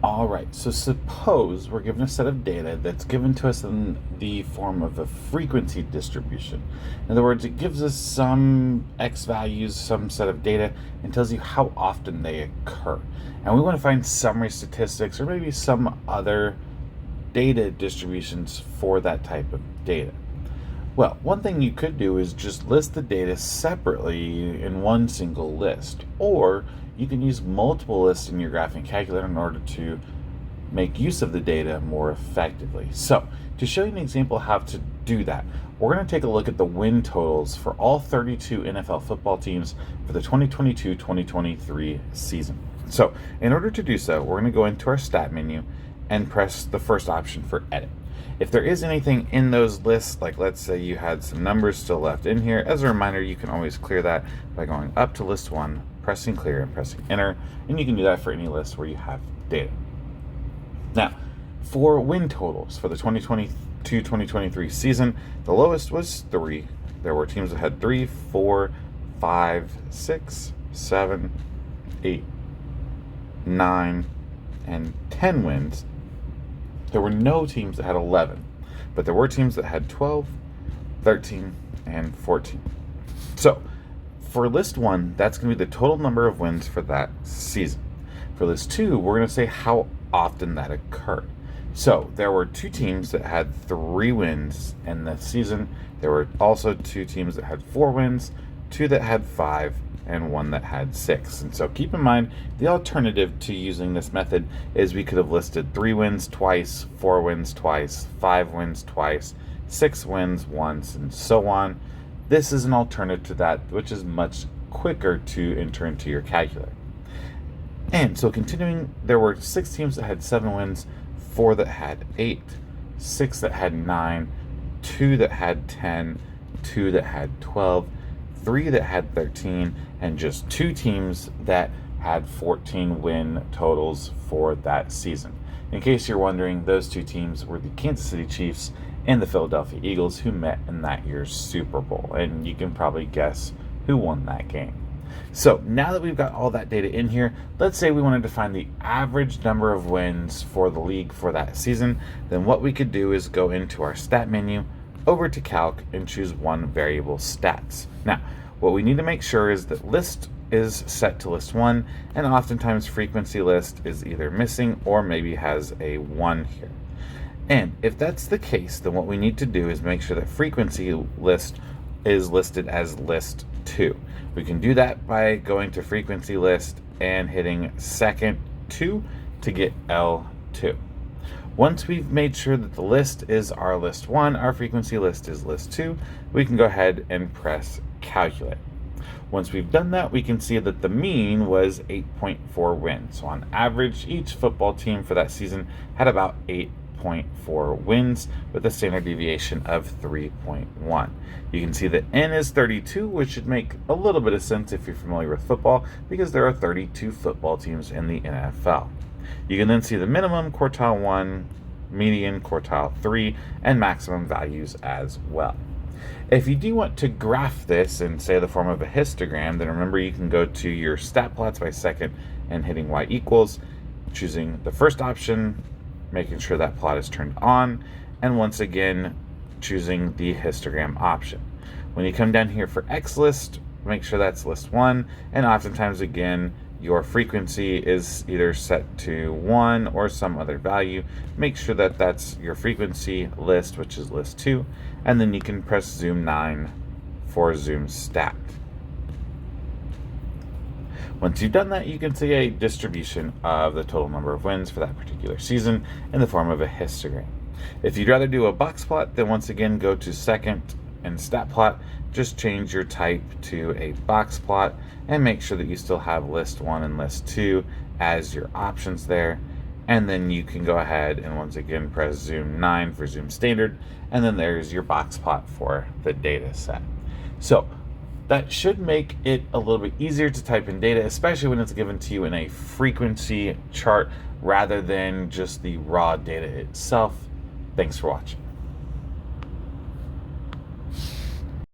All right, so suppose we're given a set of data that's given to us in the form of a frequency distribution. In other words, it gives us some X values, some set of data, and tells you how often they occur. And we want to find summary statistics or maybe some other data distributions for that type of data. Well, one thing you could do is just list the data separately in one single list, or you can use multiple lists in your graphing calculator in order to make use of the data more effectively. So, to show you an example how to do that, we're going to take a look at the win totals for all 32 NFL football teams for the 2022-2023 season. So, in order to do so, we're going to go into our stat menu and press the first option for edit. If there is anything in those lists, like let's say you had some numbers still left in here, as a reminder, you can always clear that by going up to list 1, pressing clear and pressing enter, and you can do that for any list where you have data. Now, for win totals for the 2022-2023 season, the lowest was 3. There were teams that had 3, 4, 5, 6, 7, 8, 9, and 10 wins. There were no teams that had 11, but there were teams that had 12, 13, and 14. So, for list 1, that's going to be the total number of wins for that season. For list 2, we're going to say how often that occurred. So, there were 2 teams that had 3 wins in the season. There were also 2 teams that had 4 wins, 2 that had 5, and 1 that had 6. And so keep in mind, the alternative to using this method is we could have listed 3 wins twice, 4 wins twice, 5 wins twice, 6 wins once, and so on. This is an alternative to that, which is much quicker to enter into your calculator. And so continuing, there were 6 teams that had 7 wins, 4 that had 8, 6 that had 9, 2 that had 10, 2 that had 12, 3 that had 13, and just 2 teams that had 14 win totals for that season. In case you're wondering, those 2 teams were the Kansas City Chiefs and the Philadelphia Eagles, who met in that year's Super Bowl. And you can probably guess who won that game. So now that we've got all that data in here, let's say we wanted to find the average number of wins for the league for that season. Then what we could do is go into our stat menu, over to calc, and choose one variable, stats. Now, what we need to make sure is that list is set to list 1, and oftentimes frequency list is either missing or maybe has a 1 here. And if that's the case, then what we need to do is make sure that frequency list is listed as list 2. We can do that by going to frequency list and hitting second 2 to get L2. Once we've made sure that the list is our list 1, our frequency list is list 2, we can go ahead and press calculate. Once we've done that, we can see that the mean was 8.4 wins. So on average, each football team for that season had about 8.4 wins with a standard deviation of 3.1. You can see that N is 32, which should make a little bit of sense if you're familiar with football, because there are 32 football teams in the NFL. You can then see the minimum, quartile 1, median, quartile 3, and maximum values as well. If you do want to graph this in, say, the form of a histogram, then remember you can go to your stat plots by second and hitting y equals, choosing the first option, making sure that plot is turned on, and once again choosing the histogram option. When you come down here for X list, make sure that's list 1, and oftentimes again your frequency is either set to 1 or some other value. Make sure that that's your frequency list, which is list 2, and then you can press zoom 9 for zoom stat. Once you've done that, you can see a distribution of the total number of wins for that particular season in the form of a histogram. If you'd rather do a box plot, then once again go to second and stat plot, just change your type to a box plot and make sure that you still have list 1 and list 2 as your options there. And then you can go ahead and once again press zoom 9 for zoom standard, and then there's your box plot for the data set. So that should make it a little bit easier to type in data, especially when it's given to you in a frequency chart rather than just the raw data itself. Thanks for watching.